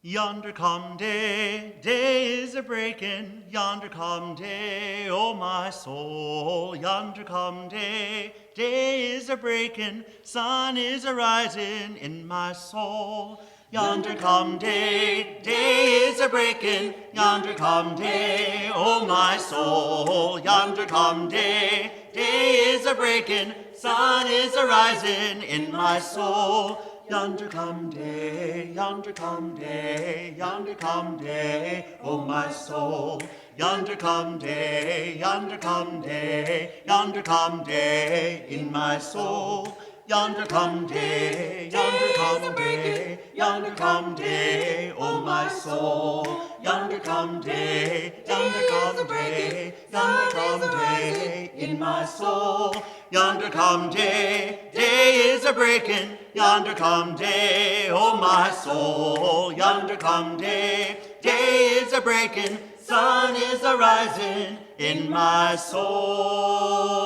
Yonder come day, day is a breaking. Yonder come day, oh my soul. Yonder come day, day is a breaking. Sun is a rising in my soul. Yonder come day, day is a breaking. Yonder come day, oh my soul. Yonder come day, day is a breaking. Sun is a rising in my soul. Yonder come day, yonder come day, yonder come day, oh my soul. Yonder come day, yonder come day, yonder come day in my soul. Yonder come day, yonder come day, yonder come day, oh my soul. Yonder come day, yonder come day, yonder come day in my soul. Yonder come day, day is a breaking. Yonder come day, oh my soul. Yonder come day, day is a breaking. Sun is a rising in my soul.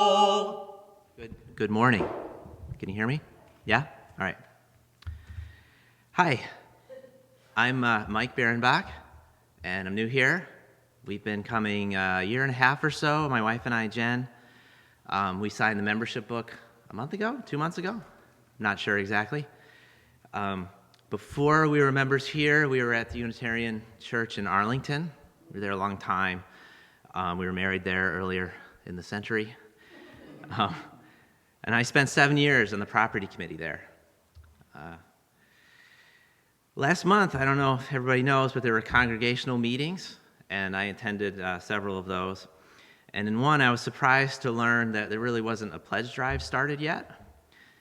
Good morning. Can you hear me? Yeah? All right. Hi, I'm Mike Berenbach, and I'm new here. We've been coming a year and a half or so, my wife and I, Jen. We signed the membership book a month ago, 2 months ago? Not sure exactly. Before we were members here, we were at the Unitarian Church in Arlington. We were there a long time. We were married there earlier in the century. And I spent 7 years on the property committee there. Last month, I don't know if everybody knows, but there were congregational meetings, and I attended several of those. And in one, I was surprised to learn that there really wasn't a pledge drive started yet.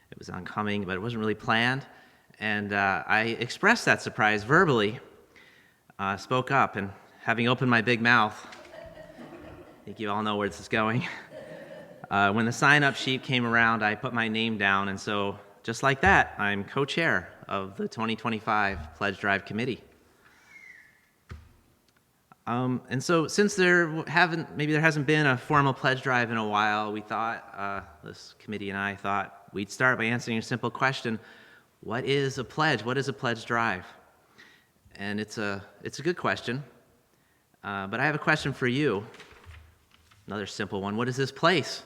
It was oncoming, but it wasn't really planned. And I expressed that surprise verbally, spoke up, and having opened my big mouth, I think you all know where this is going. When the sign-up sheet came around, I put my name down, and so just like that, I'm co-chair of the 2025 Pledge Drive Committee. And so since there hasn't been a formal pledge drive in a while, we thought, this committee and I thought, we'd start by answering a simple question: what is a pledge? What is a pledge drive? And it's a good question, but I have a question for you. Another simple one: what is this place?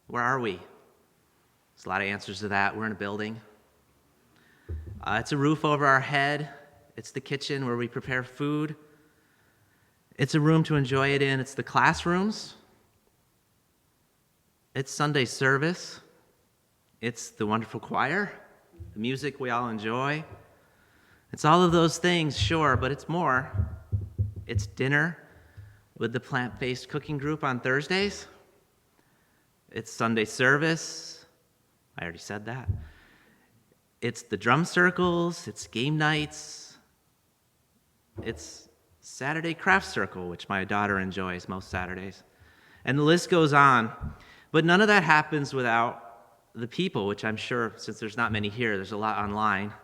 Where are we? There's a lot of answers to that. We're in a building. It's a roof over our head. It's the kitchen where we prepare food. It's a room to enjoy it in. It's the classrooms. It's Sunday service. It's the wonderful choir, the music we all enjoy. It's all of those things, sure, but it's more. It's dinner with the plant-based cooking group on Thursdays. It's Sunday service. I already said that. It's the drum circles. It's game nights. It's Saturday craft circle, which my daughter enjoys most Saturdays. And the list goes on. But none of that happens without the people, which I'm sure, since there's not many here, there's a lot online.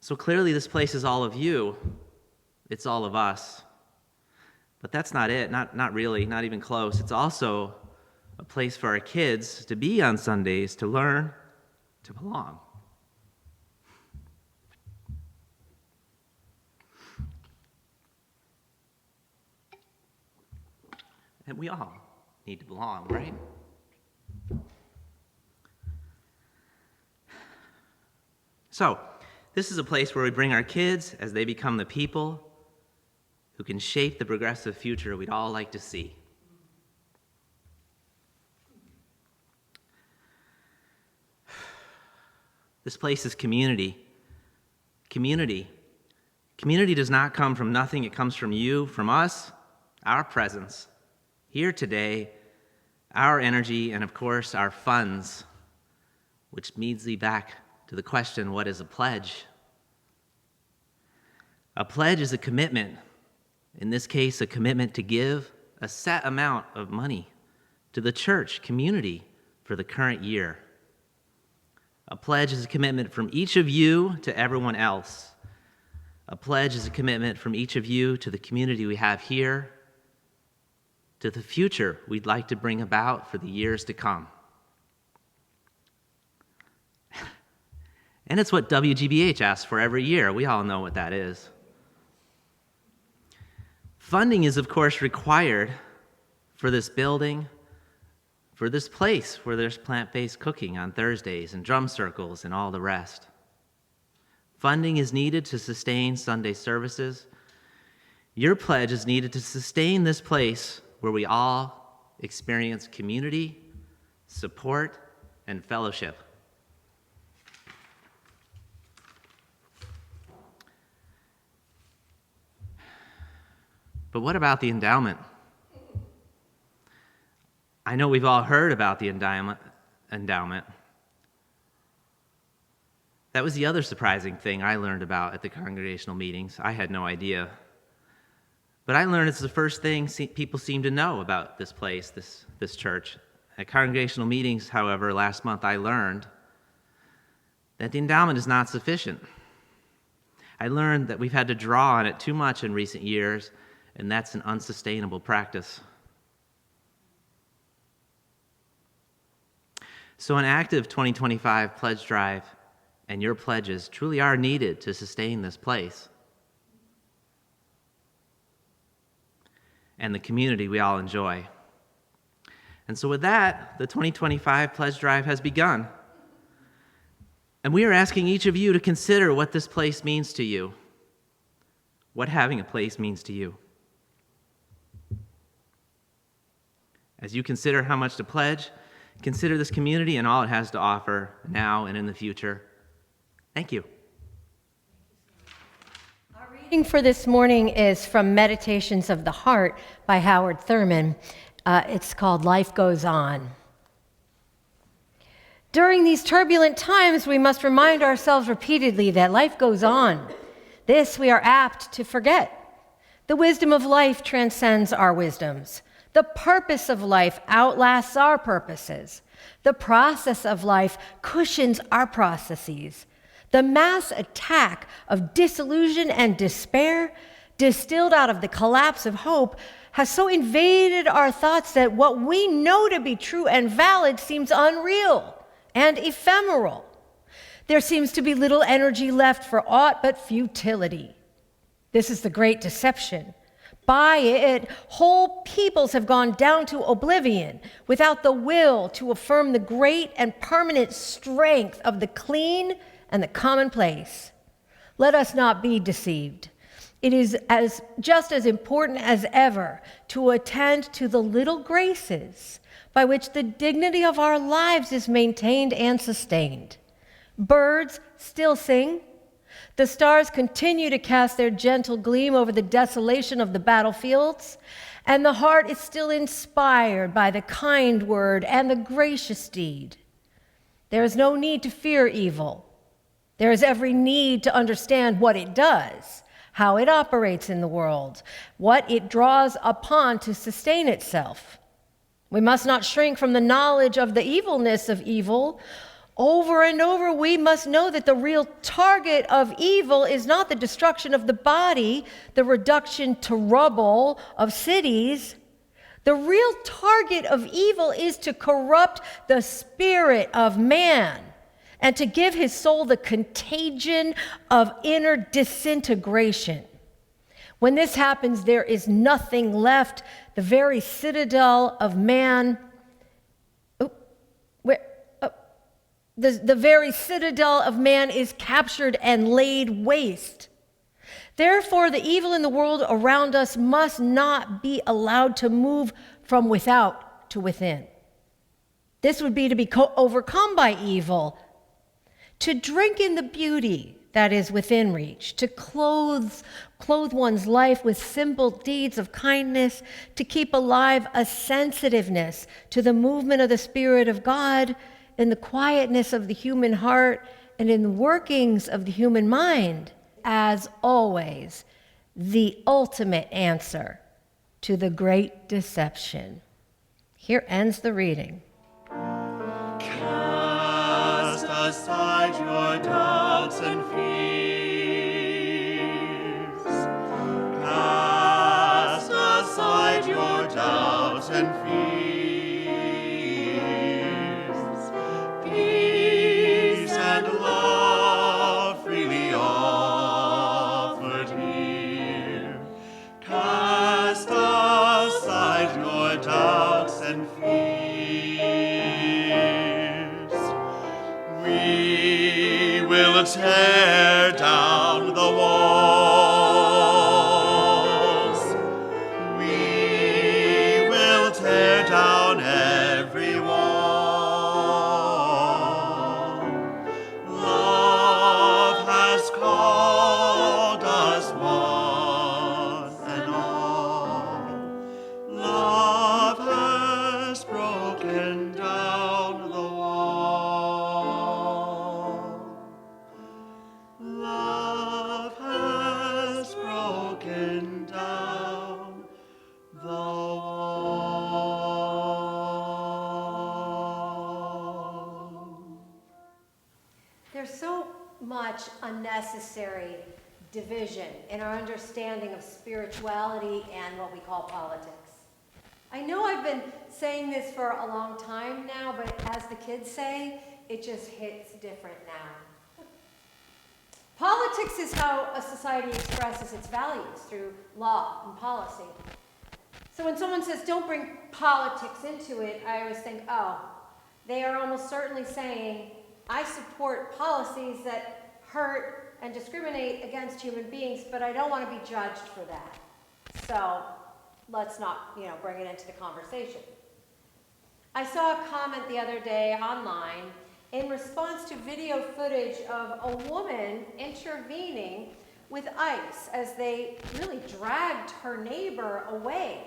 So clearly this place is all of you. It's all of us. But that's not it, not really, not even close. It's also a place for our kids to be on Sundays, to learn, to belong. And we all need to belong, right? So, this is a place where we bring our kids as they become the people who can shape the progressive future we'd all like to see. This place is community. Community. Community does not come from nothing. It comes from you, from us, our presence, here today, our energy, and of course, our funds, which leads me back to the question, what is a pledge? A pledge is a commitment. In this case, a commitment to give a set amount of money to the church community for the current year. A pledge is a commitment from each of you to everyone else. A pledge is a commitment from each of you to the community we have here, to the future we'd like to bring about for the years to come. And it's what WGBH asks for every year. We all know what that is. Funding is, of course, required for this building, for this place where there's plant-based cooking on Thursdays and drum circles and all the rest. Funding is needed to sustain Sunday services. Your pledge is needed to sustain this place where we all experience community, support, and fellowship. But what about the endowment? I know we've all heard about the endowment. That was the other surprising thing I learned about at the congregational meetings. I had no idea. But I learned it's the first thing people seem to know about this place, this church. At congregational meetings, however, last month I learned that the endowment is not sufficient. I learned that we've had to draw on it too much in recent years, and that's an unsustainable practice. So an active 2025 pledge drive and your pledges truly are needed to sustain this place and the community we all enjoy. And so with that, the 2025 pledge drive has begun. And we are asking each of you to consider what this place means to you, what having a place means to you. As you consider how much to pledge, consider this community and all it has to offer now and in the future. Thank you. Our reading for this morning is from Meditations of the Heart by Howard Thurman. It's called Life Goes On. During these turbulent times, we must remind ourselves repeatedly that life goes on. This we are apt to forget. The wisdom of life transcends our wisdoms. The purpose of life outlasts our purposes. The process of life cushions our processes. The mass attack of disillusion and despair, distilled out of the collapse of hope, has so invaded our thoughts that what we know to be true and valid seems unreal and ephemeral. There seems to be little energy left for aught but futility. This is the great deception. By it, whole peoples have gone down to oblivion without the will to affirm the great and permanent strength of the clean and the commonplace. Let us not be deceived. It is just as important as ever to attend to the little graces by which the dignity of our lives is maintained and sustained. Birds still sing. The stars continue to cast their gentle gleam over the desolation of the battlefields, and the heart is still inspired by the kind word and the gracious deed. There is no need to fear evil. There is every need to understand what it does, how it operates in the world, what it draws upon to sustain itself. We must not shrink from the knowledge of the evilness of evil. Over and over, we must know that the real target of evil is not the destruction of the body, the reduction to rubble of cities. The real target of evil is to corrupt the spirit of man and to give his soul the contagion of inner disintegration. When this happens, there is nothing left. The very citadel of man, the very citadel of man is captured and laid waste. Therefore, the evil in the world around us must not be allowed to move from without to within. This would be to be overcome by evil, to drink in the beauty that is within reach, to clothe one's life with simple deeds of kindness, to keep alive a sensitiveness to the movement of the Spirit of God in the quietness of the human heart and in the workings of the human mind. As always, the ultimate answer to the great deception. Here ends the reading. Cast aside your doubts and fears. Cast aside your doubts and fears. Peace and love will tear down the walls. We will tear down every wall. Love has called us one and all. Love has broken down the wall. Love has broken down the wall. There's so much unnecessary division in our understanding of spirituality and what we call politics. I know I've been saying this for a long time now, but as the kids say, it just hits different now. Politics is how a society expresses its values through law and policy. So when someone says, don't bring politics into it, I always think, oh, they are almost certainly saying, I support policies that hurt and discriminate against human beings, but I don't want to be judged for that. So let's not, bring it into the conversation. I saw a comment the other day online in response to video footage of a woman intervening with ICE as they really dragged her neighbor away.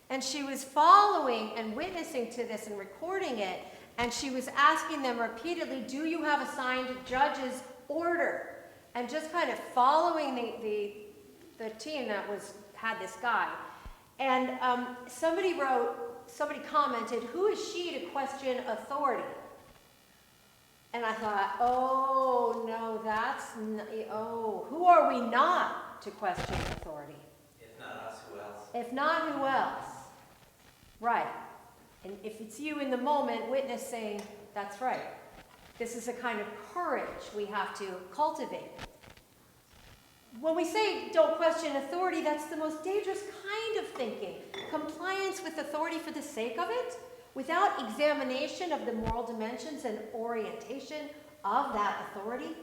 And she was following and witnessing to this and recording it, and she was asking them repeatedly, do you have a signed judge's order? And just kind of following the team that had this guy. And somebody commented, who is she to question authority? And I thought, oh, no, who are we not to question authority? If not us, who else? If not, who else? Right. And if it's you in the moment witnessing, that's right. This is a kind of courage we have to cultivate. When we say don't question authority, that's the most dangerous kind of thinking. Compliance with authority for the sake of it, without examination of the moral dimensions and orientation of that authority.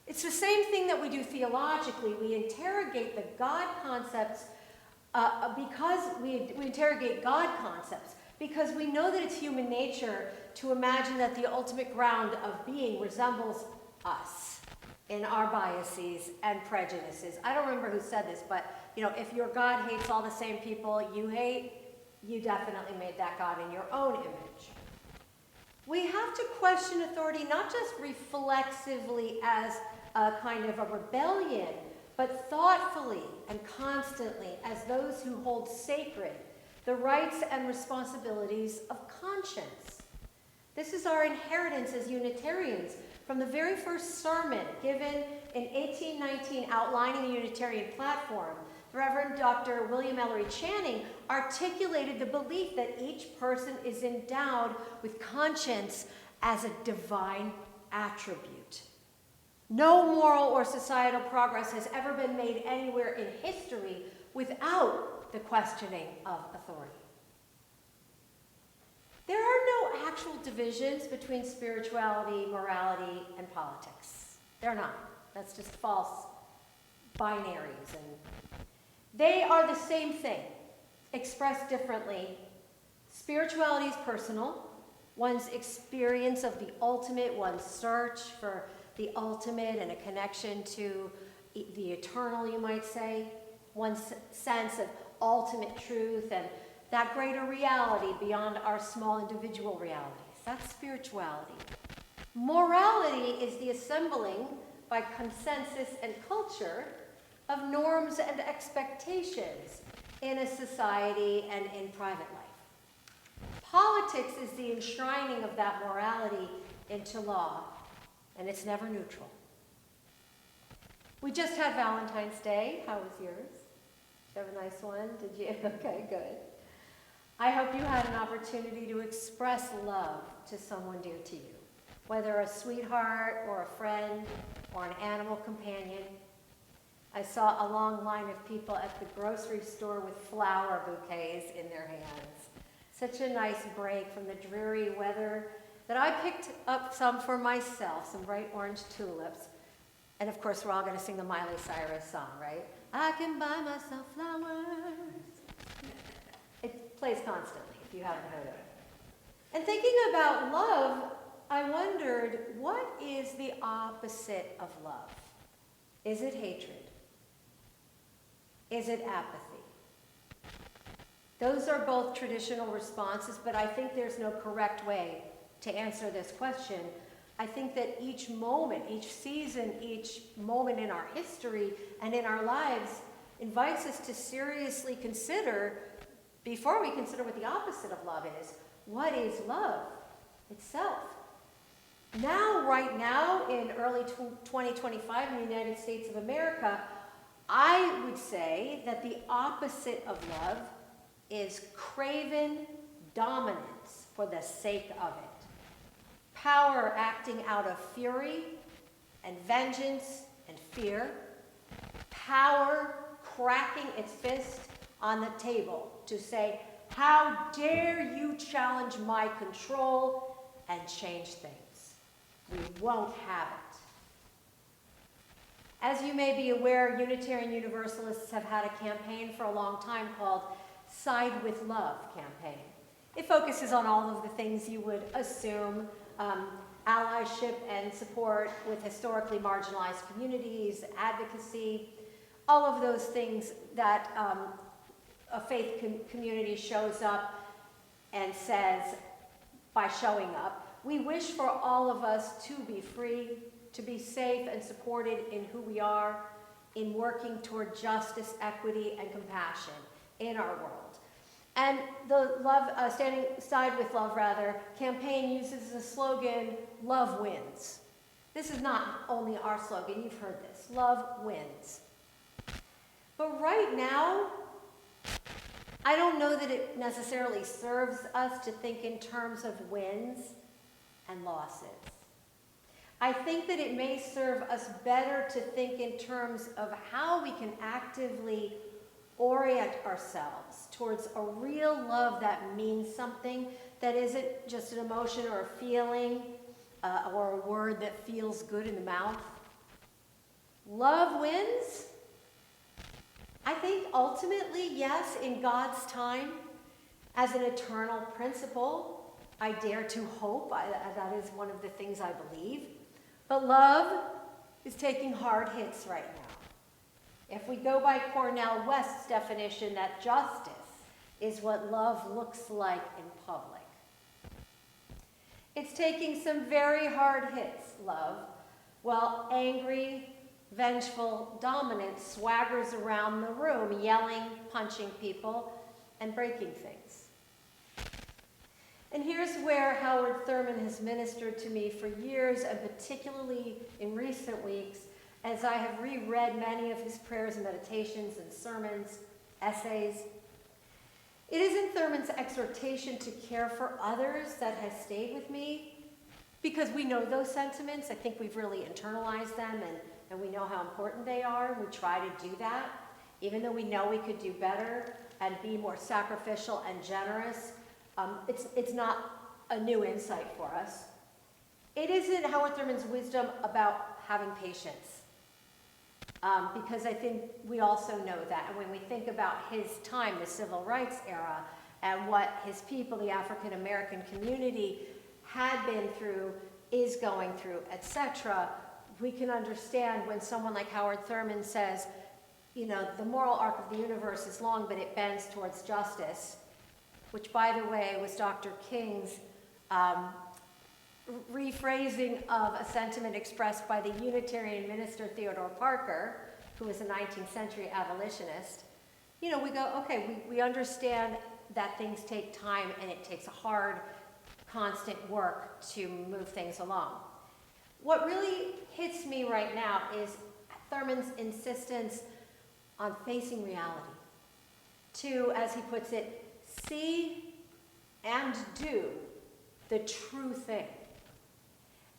It's the same thing that we do theologically. We interrogate the God concepts because we interrogate God concepts because we know that it's human nature to imagine that the ultimate ground of being resembles us in our biases and prejudices. I don't remember who said this, but if your God hates all the same people you hate, you definitely made that God in your own image. We have to question authority not just reflexively as a kind of a rebellion, but thoughtfully and constantly as those who hold sacred the rights and responsibilities of conscience. This is our inheritance as Unitarians from the very first sermon given in 1819 outlining the Unitarian platform. The Reverend Dr. William Ellery Channing articulated the belief that each person is endowed with conscience as a divine attribute. No moral or societal progress has ever been made anywhere in history without the questioning of authority. There are no actual divisions between spirituality, morality, and politics. They're not. That's just false binaries. And they are the same thing, expressed differently. Spirituality is personal. One's experience of the ultimate, one's search for the ultimate and a connection to the eternal, you might say. One's sense of ultimate truth and that greater reality beyond our small individual realities. That's spirituality. Morality is the assembling by consensus and culture of norms and expectations in a society and in private life. Politics is the enshrining of that morality into law, and it's never neutral. We just had Valentine's Day. How was yours? Did you have a nice one? Did you? Okay, good. I hope you had an opportunity to express love to someone dear to you, whether a sweetheart or a friend or an animal companion. I saw a long line of people at the grocery store with flower bouquets in their hands. Such a nice break from the dreary weather that I picked up some for myself, some bright orange tulips. And of course, we're all going to sing the Miley Cyrus song, right? I can buy myself flowers. It plays constantly, if you haven't heard it. And thinking about love, I wondered, what is the opposite of love? Is it hatred? Is it apathy? Those are both traditional responses, but I think there's no correct way to answer this question. I think that each moment, each season, each moment in our history and in our lives invites us to seriously consider, before we consider what the opposite of love is, what is love itself? Now, right now, in early 2025 in the United States of America, I would say that the opposite of love is craven dominance for the sake of it. Power acting out of fury and vengeance and fear. Power cracking its fist on the table to say, how dare you challenge my control and change things? We won't have it. As you may be aware, Unitarian Universalists have had a campaign for a long time called Side with Love campaign. It focuses on all of the things you would assume, allyship and support with historically marginalized communities, advocacy, all of those things that a faith community shows up and says by showing up. We wish for all of us to be free, to be safe and supported in who we are, in working toward justice, equity, and compassion in our world. And the Standing Side with Love, campaign uses the slogan, love wins. This is not only our slogan, you've heard this, love wins. But right now, I don't know that it necessarily serves us to think in terms of wins and losses. I think that it may serve us better to think in terms of how we can actively orient ourselves towards a real love that means something, that isn't just an emotion or a feeling or a word that feels good in the mouth. Love wins. I think ultimately, yes, in God's time, as an eternal principle, I dare to hope, that is one of the things I believe. But love is taking hard hits right now. If we go by Cornell West's definition that justice is what love looks like in public. It's taking some very hard hits, love, while angry, vengeful dominance swaggers around the room, yelling, punching people, and breaking things. And here's where Howard Thurman has ministered to me for years, and particularly in recent weeks, as I have reread many of his prayers and meditations and sermons, essays. It is in Thurman's exhortation to care for others that has stayed with me, because we know those sentiments. I think we've really internalized them, and we know how important they are, and we try to do that, even though we know we could do better and be more sacrificial and generous. It's not a new insight for us. It isn't Howard Thurman's wisdom about having patience, because I think we also know that. And when we think about his time, the civil rights era, and what his people, the African American community, had been through, is going through, etc., we can understand when someone like Howard Thurman says, you know, the moral arc of the universe is long, but it bends towards justice, which, by the way, was Dr. King's rephrasing of a sentiment expressed by the Unitarian minister Theodore Parker, who was a 19th century abolitionist. You know, we go, okay, we understand that things take time and it takes a hard, constant work to move things along. What really hits me right now is Thurman's insistence on facing reality, to, as he puts it, see and do the true thing.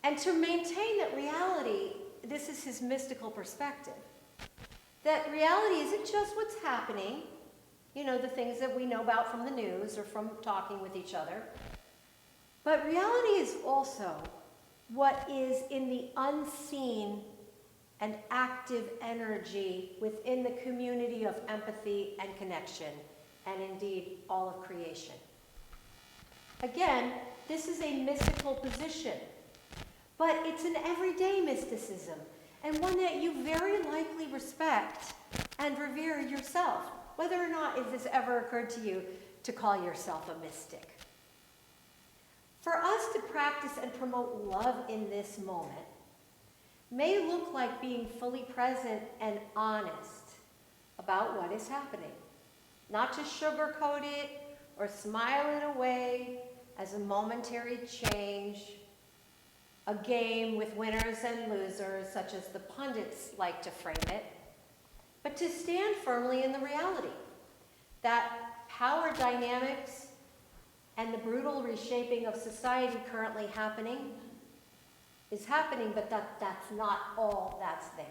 And to maintain that reality, this is his mystical perspective, that reality isn't just what's happening, you know, the things that we know about from the news or from talking with each other, But reality is also what is in the unseen and active energy within the community of empathy and connection, and indeed all of creation. Again, this is a mystical position, but it's an everyday mysticism, and one that you very likely respect and revere yourself, whether or not it has ever occurred to you to call yourself a mystic. For us to practice and promote love in this moment may look like being fully present and honest about what is happening, not to sugarcoat it or smile it away as a momentary change, a game with winners and losers, such as the pundits like to frame it, but to stand firmly in the reality that power dynamics and the brutal reshaping of society currently is happening, but that's not all that's there.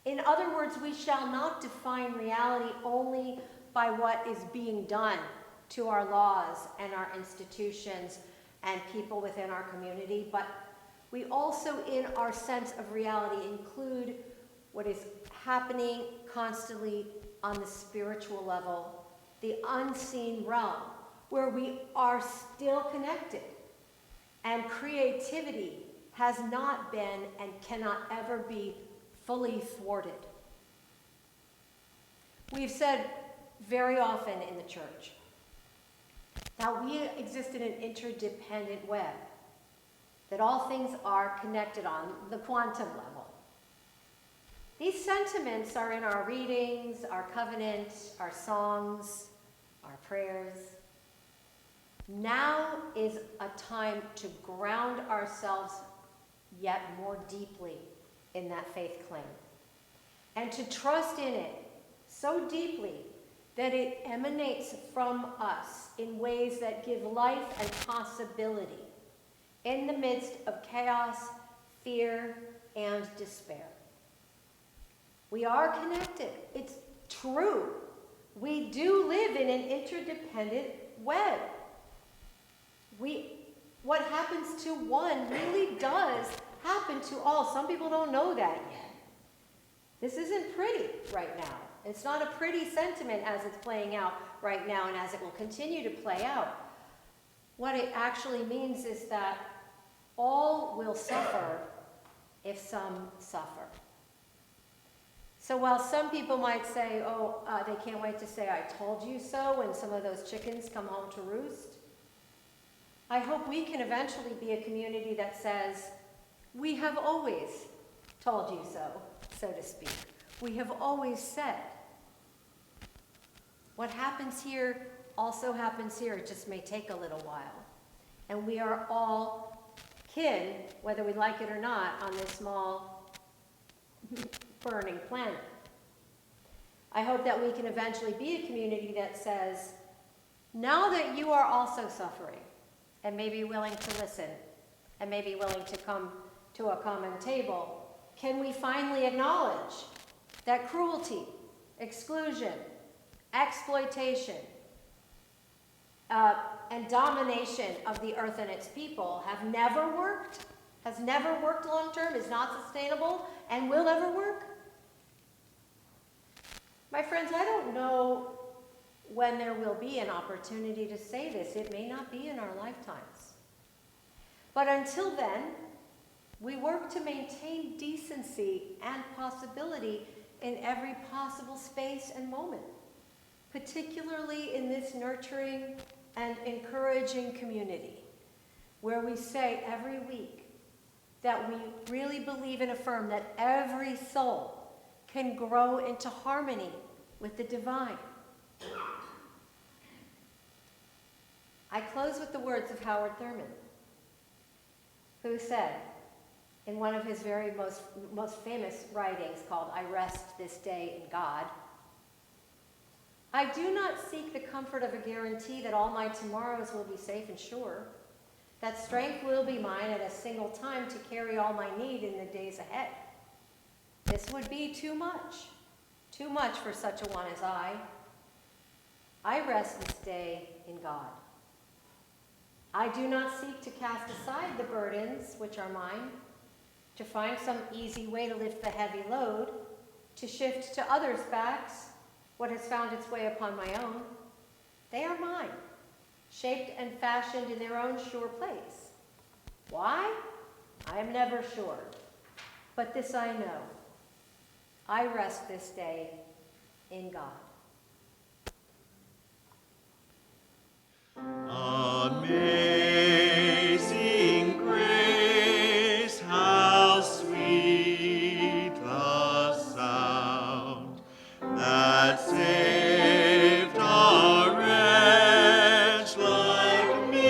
In other words, we shall not define reality only by what is being done to our laws and our institutions and people within our community, but we also, in our sense of reality, include what is happening constantly on the spiritual level, the unseen realm, where we are still connected, and creativity has not been and cannot ever be fully thwarted. We've said very often in the church that we exist in an interdependent web, that all things are connected on the quantum level. These sentiments are in our readings, our covenant, our songs, our prayers. Now is a time to ground ourselves yet more deeply in that faith claim, and to trust in it so deeply that it emanates from us in ways that give life and possibility in the midst of chaos, fear, and despair. We are connected. It's true. We do live in an interdependent web. What happens to one really does happen to all. Some people don't know that yet. This isn't pretty right now. It's not a pretty sentiment as it's playing out right now and as it will continue to play out. What it actually means is that all will suffer if some suffer. So while some people might say, they can't wait to say, I told you so, when some of those chickens come home to roost, I hope we can eventually be a community that says, we have always told you so to speak. We have always said. What happens here also happens here. It just may take a little while. And we are all kin, whether we like it or not, on this small burning planet. I hope that we can eventually be a community that says, now that you are also suffering, and may be willing to listen, and may be willing to come to a common table, can we finally acknowledge that cruelty, exclusion, exploitation, and domination of the earth and its people has never worked long term, is not sustainable, and will never work? My friends, I don't know when there will be an opportunity to say this. It may not be in our lifetimes. But until then, we work to maintain decency and possibility in every possible space and moment, particularly in this nurturing and encouraging community, where we say every week that we really believe and affirm that every soul can grow into harmony with the divine. I close with the words of Howard Thurman, who said in one of his very most famous writings called I Rest This Day in God, I do not seek the comfort of a guarantee that all my tomorrows will be safe and sure, that strength will be mine at a single time to carry all my need in the days ahead. This would be too much for such a one as I. I rest this day in God. I do not seek to cast aside the burdens which are mine, to find some easy way to lift the heavy load, to shift to others' backs what has found its way upon my own. They are mine, shaped and fashioned in their own sure place. Why? I am never sure, but this I know. I rest this day in God. Amazing grace, how sweet the sound that saved a wretch like me.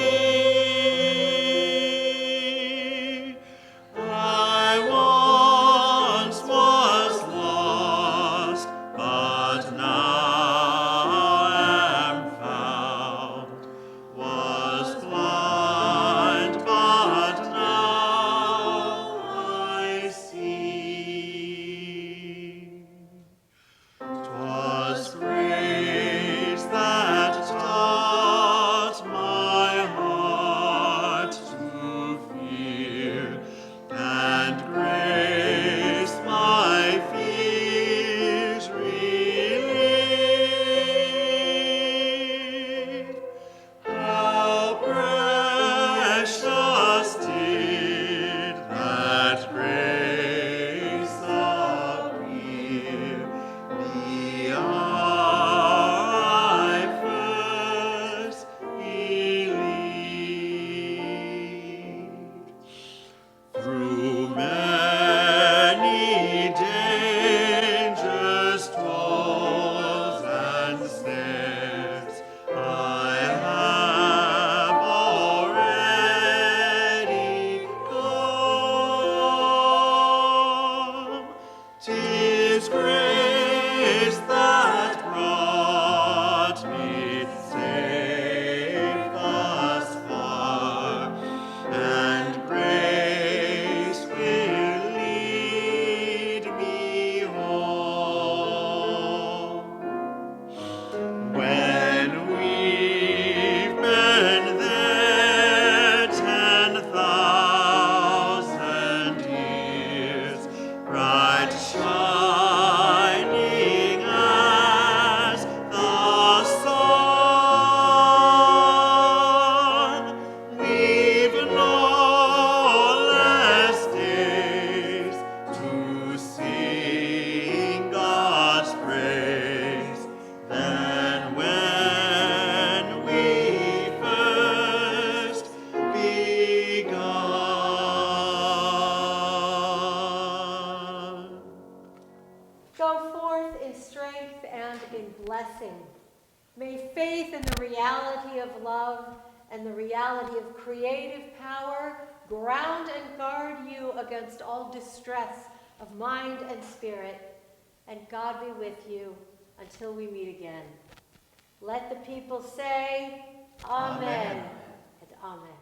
I once was lost, but now am found. Was blind, but now I see. 'Twas grace that taught my heart to fear, and grace my fears relieved. How precious did that grace appear the hour I first believed. Through many dangers, toils, and snares, I have already come. 'Tis grace that brought me safe thus far, and grace will lead me home. When we've been there 10,000 years, bright shining as the sun, we've no less days to sing God's praise than when we first begun. Go forth in strength and in blessing. May faith in the reality of love and the reality of creative power ground and guard you against all distress of mind and spirit, and God be with you until we meet again. Let the people say, Amen, Amen. and Amen.